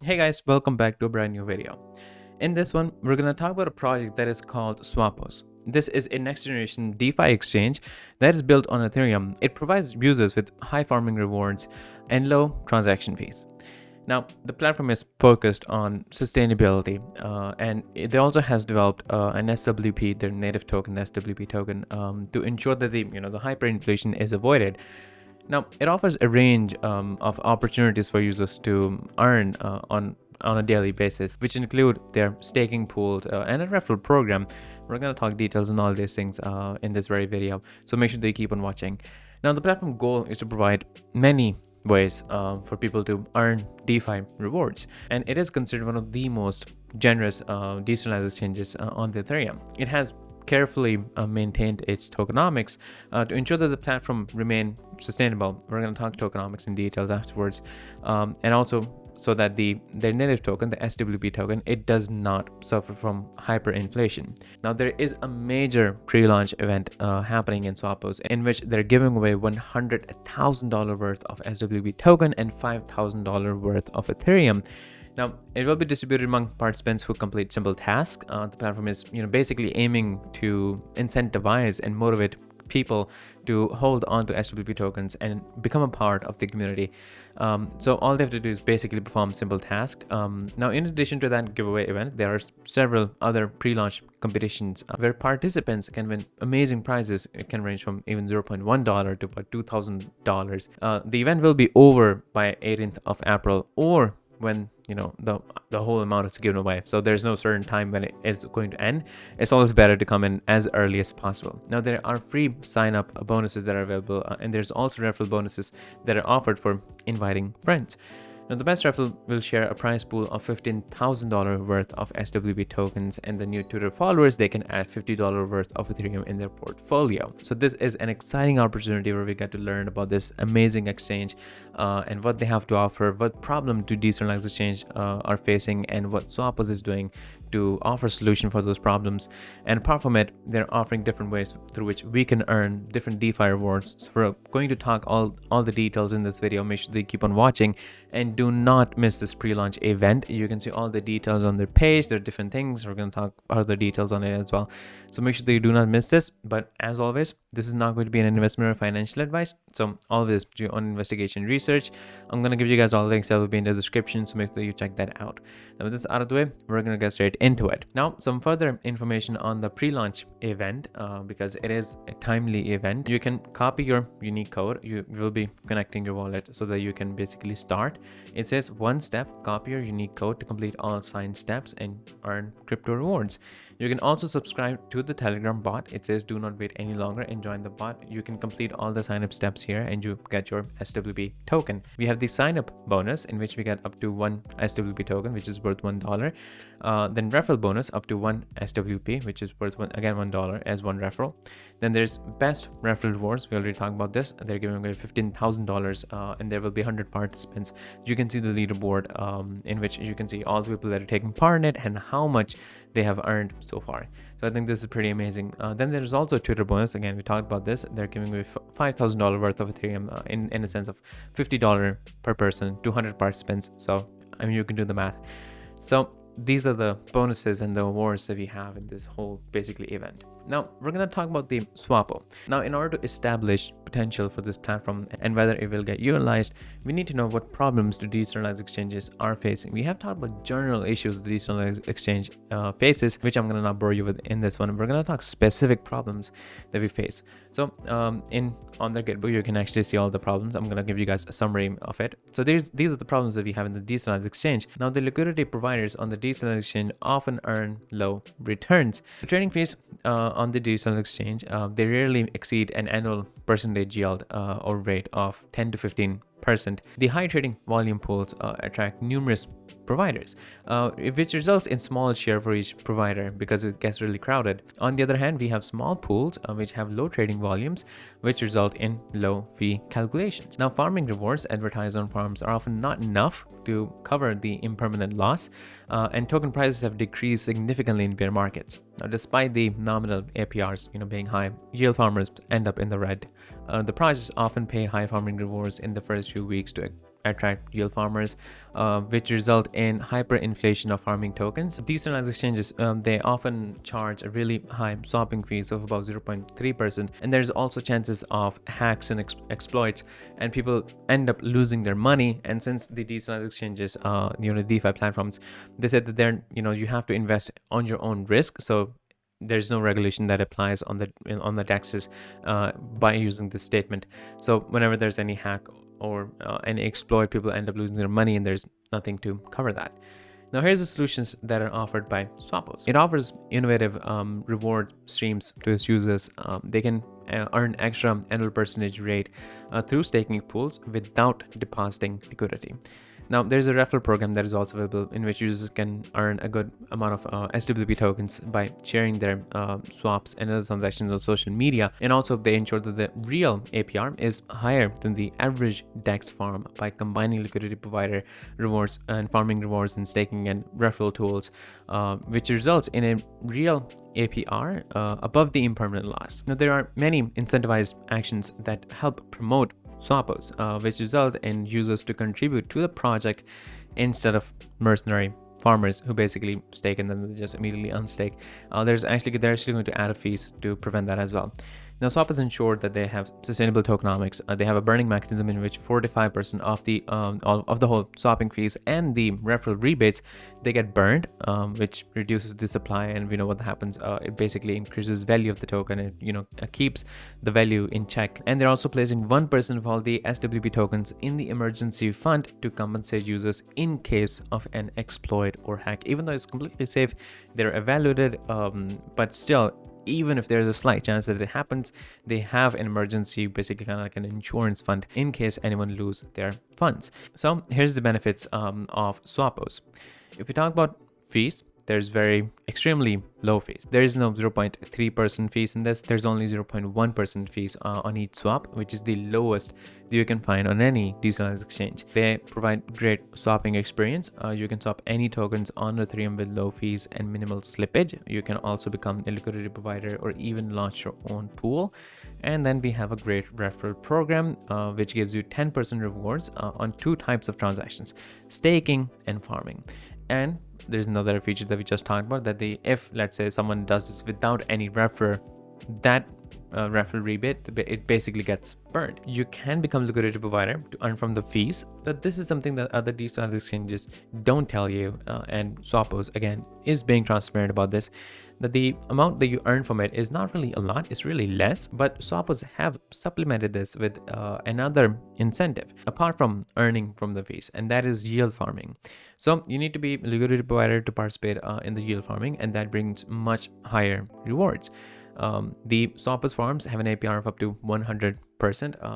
Hey guys, welcome back to a brand new video. In this one, we're going to talk about a project that is called Swapos. This is a next generation DeFi exchange that is built on Ethereum. It provides users with high farming rewards and low transaction fees. Now, the platform is focused on sustainability, and it also has developed an SWP, their native token, SWP token, to ensure that the hyperinflation is avoided. Now, it offers a range of opportunities for users to earn on a daily basis, which include their staking pools and a referral program. We're going to talk details on all these things in this very video, so make sure that you keep on watching. Now, the platform goal is to provide many ways for people to earn DeFi rewards, and it is considered one of the most generous decentralized exchanges on the Ethereum. It has carefully maintained its tokenomics to ensure that the platform remain sustainable. We're going to talk tokenomics in details afterwards, and also so that their native token, the SWP token, it does not suffer from hyperinflation. Now, there is a major pre-launch event happening in Swapos in which they're giving away $100,000 worth of SWP token and $5,000 worth of Ethereum. Now, it will be distributed among participants who complete simple tasks. The platform is, basically aiming to incentivize and motivate people to hold on to SWP tokens and become a part of the community. So all they have to do is basically perform simple tasks. Now, in addition to that giveaway event, there are several other pre-launch competitions where participants can win amazing prizes. It can range from even $0.1 to about $2,000. The event will be over by 18th of April or when the whole amount is given away. So there's no certain time when it is going to end. It's always better to come in as early as possible. Now, there are free sign up bonuses that are available, and there's also referral bonuses that are offered for inviting friends. Now, the best referral will share a prize pool of $15,000 worth of SWP tokens, and the new Twitter followers, they can add $50 worth of Ethereum in their portfolio. So this is an exciting opportunity where we get to learn about this amazing exchange and what they have to offer, what problem do decentralized exchange are facing, and what Swapos is doing to offer solution for those problems. And apart from it, they're offering different ways through which we can earn different DeFi rewards. So we're going to talk all the details in this video. Make sure that you keep on watching and do not miss this pre-launch event. You can see all the details on their page. There are different things. We're going to talk other details on it as well. So make sure that you do not miss this. But as always, this is not going to be an investment or financial advice. So always do your own investigation research. I'm going to give you guys all the links that will be in the description. So make sure you check that out. Now, with this out of the way, we're going to get straight into it. Now, some further information on the pre-launch event, because it is a timely event. You can copy your unique code. You will be connecting your wallet so that you can basically start. It says one step, copy your unique code to complete all assigned steps and earn crypto rewards. You can also subscribe to the Telegram bot. It says do not wait any longer and join the bot. You can complete all the sign up steps here and you get your SWP token. We have the sign up bonus in which we get up to one SWP token, which is worth $1. Then referral bonus up to one SWP, which is worth $1 as one referral. Then there's best referral rewards. We already talked about this. They're giving away $15,000 and there will be 100 participants. You can see the leaderboard in which you can see all the people that are taking part in it and how much they have earned so far. So I think this is pretty amazing. Then there's also a Twitter bonus. Again, we talked about this. They're giving away $5,000 worth of Ethereum in a sense of $50 per person, 200 participants. So I mean, you can do the math. So these are the bonuses and the awards that we have in this whole basically event. Now, we're going to talk about the Swapo. Now, in order to establish potential for this platform and whether it will get utilized, we need to know what problems do decentralized exchanges are facing. We have talked about general issues the decentralized exchange faces, which I'm going to not bore you with in this one. We're going to talk specific problems that we face. So on their GitHub, you can actually see all the problems. I'm going to give you guys a summary of it. So these are the problems that we have in the decentralized exchange. Now, the liquidity providers on the decentralized exchange often earn low returns. The trading fees on the decentralized exchange, they rarely exceed an annual percentage yield or rate of 10 to 15%. The high trading volume pools attract numerous providers, which results in small share for each provider because it gets really crowded. On the other hand, we have small pools which have low trading volumes, which result in low fee calculations. Now, farming rewards advertised on farms are often not enough to cover the impermanent loss, and token prices have decreased significantly in bear markets. Now, despite the nominal APRs being high, yield farmers end up in the red. The projects often pay high farming rewards in the first few weeks to attract yield farmers, which result in hyperinflation of farming tokens. Decentralized exchanges, they often charge a really high swapping fees of about 0.3%, and there's also chances of hacks and exploits, and people end up losing their money. And since the decentralized exchanges, DeFi platforms, they said that they're, you have to invest on your own risk, so there's no regulation that applies on the DEXs by using this statement. So whenever there's any hack or any exploit, people end up losing their money, and there's nothing to cover that. Now here's the solutions that are offered by Swapos. It offers innovative reward streams to its users. They can earn extra annual percentage rate through staking pools without depositing liquidity. Now, there's a referral program that is also available, in which users can earn a good amount of SWP tokens by sharing their swaps and other transactions on social media. And also, they ensure that the real APR is higher than the average DEX farm by combining liquidity provider rewards and farming rewards and staking and referral tools, which results in a real APR above the impermanent loss. Now, there are many incentivized actions that help promote Swapos, which result in users to contribute to the project instead of mercenary farmers who basically stake and then they just immediately unstake. They're actually going to add a fees to prevent that as well. Now, Swapos ensured that they have sustainable tokenomics. They have a burning mechanism in which 45% of the whole swapping fees and the referral rebates, they get burned, which reduces the supply. And we know what happens. It basically increases value of the token. It keeps the value in check. And they're also placing 1% of all the SWP tokens in the emergency fund to compensate users in case of an exploit or hack. Even though it's completely safe, they're evaluated, but still, even if there's a slight chance that it happens, they have an emergency, basically kind of like an insurance fund in case anyone lose their funds. So here's the benefits of Swapos. If we talk about fees, there's extremely low fees. There is no 0.3% fees in this. There's only 0.1% fees on each swap, which is the lowest that you can find on any decentralized exchange. They provide great swapping experience. You can swap any tokens on Ethereum with low fees and minimal slippage. You can also become a liquidity provider or even launch your own pool. And then we have a great referral program, which gives you 10% rewards on two types of transactions, staking and farming. And there's another feature that we just talked about, that if let's say someone does this without any referral, that referral rebate, it basically gets burned. You can become liquidity provider to earn from the fees, but this is something that other decentralized exchanges don't tell you, and Swapos again is being transparent about this, that the amount that you earn from it is not really a lot, it's really less. But Swapos have supplemented this with another incentive apart from earning from the fees, and that is yield farming. So you need to be a liquidity provider to participate in the yield farming, and that brings much higher rewards. The Swapos farms have an APR of up to 100%,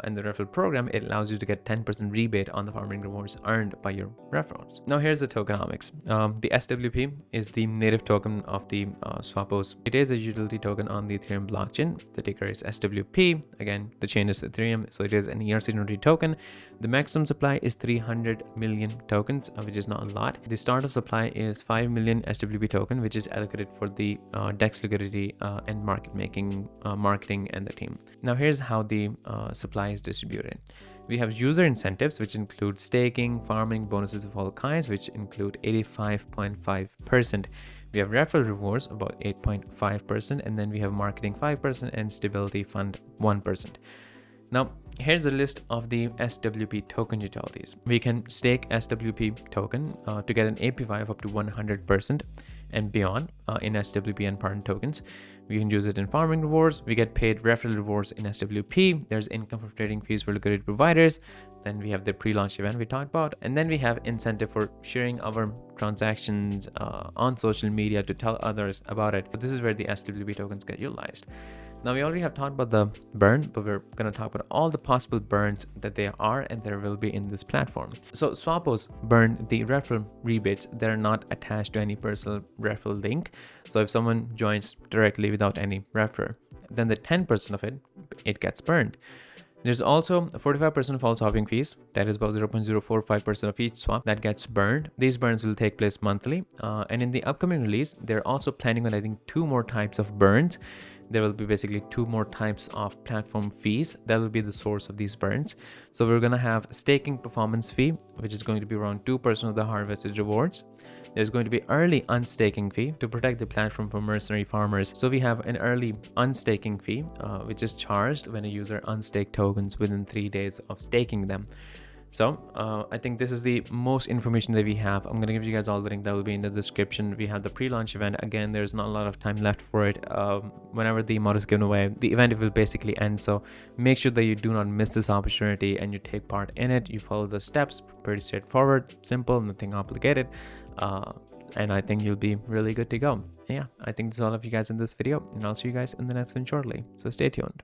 and the referral program, it allows you to get 10% rebate on the farming rewards earned by your referrals. Now here's the tokenomics. The SWP is the native token of the Swapos. It is a utility token on the Ethereum blockchain. The ticker is SWP. Again, the chain is Ethereum, so it is an ERC20 token. The maximum supply is 300 million tokens, which is not a lot. The starter supply is 5 million SWP token, which is allocated for the DEX liquidity and marketing and the team. Now here's how the supply is distributed. We have user incentives, which include staking, farming, bonuses of all kinds, which include 85.5%. We have referral rewards, about 8.5%, and then we have marketing 5% and stability fund 1%. Now, here's a list of the SWP token utilities. We can stake SWP token to get an APY of up to 100% and beyond in SWP and partner tokens. We can use it in farming rewards. We get paid referral rewards in SWP. There's income for trading fees for liquidity providers. Then we have the pre-launch event we talked about. And then we have incentive for sharing our transactions on social media to tell others about it. But this is where the SWP tokens get utilized. Now, we already have talked about the burn, but we're going to talk about all the possible burns that there are and there will be in this platform. So Swapos burn the referral rebates that are not attached to any personal referral link. So if someone joins directly without any referral, then the 10% of it gets burned. There's also 45% of all swapping fees, that is about 0.045% of each swap that gets burned. These burns will take place monthly. And in the upcoming release, they're also planning on adding 2 more types of burns. there will be basically 2 more types of platform fees that will be the source of these burns. So we're going to have staking performance fee, which is going to be around 2% of the harvested rewards. There's going to be early unstaking fee to protect the platform from mercenary farmers. So we have an early unstaking fee, which is charged when a user unstake tokens within 3 days of staking them. So I think this is the most information that we have. I'm going to give you guys all the link that will be in the description. We have the pre-launch event. Again, there's not a lot of time left for it. Whenever the mod is given away, the event will basically end. So make sure that you do not miss this opportunity and you take part in it. You follow the steps, pretty straightforward, simple, nothing complicated. And I think you'll be really good to go. Yeah, I think that's all of you guys in this video, and I'll see you guys in the next one shortly. So stay tuned.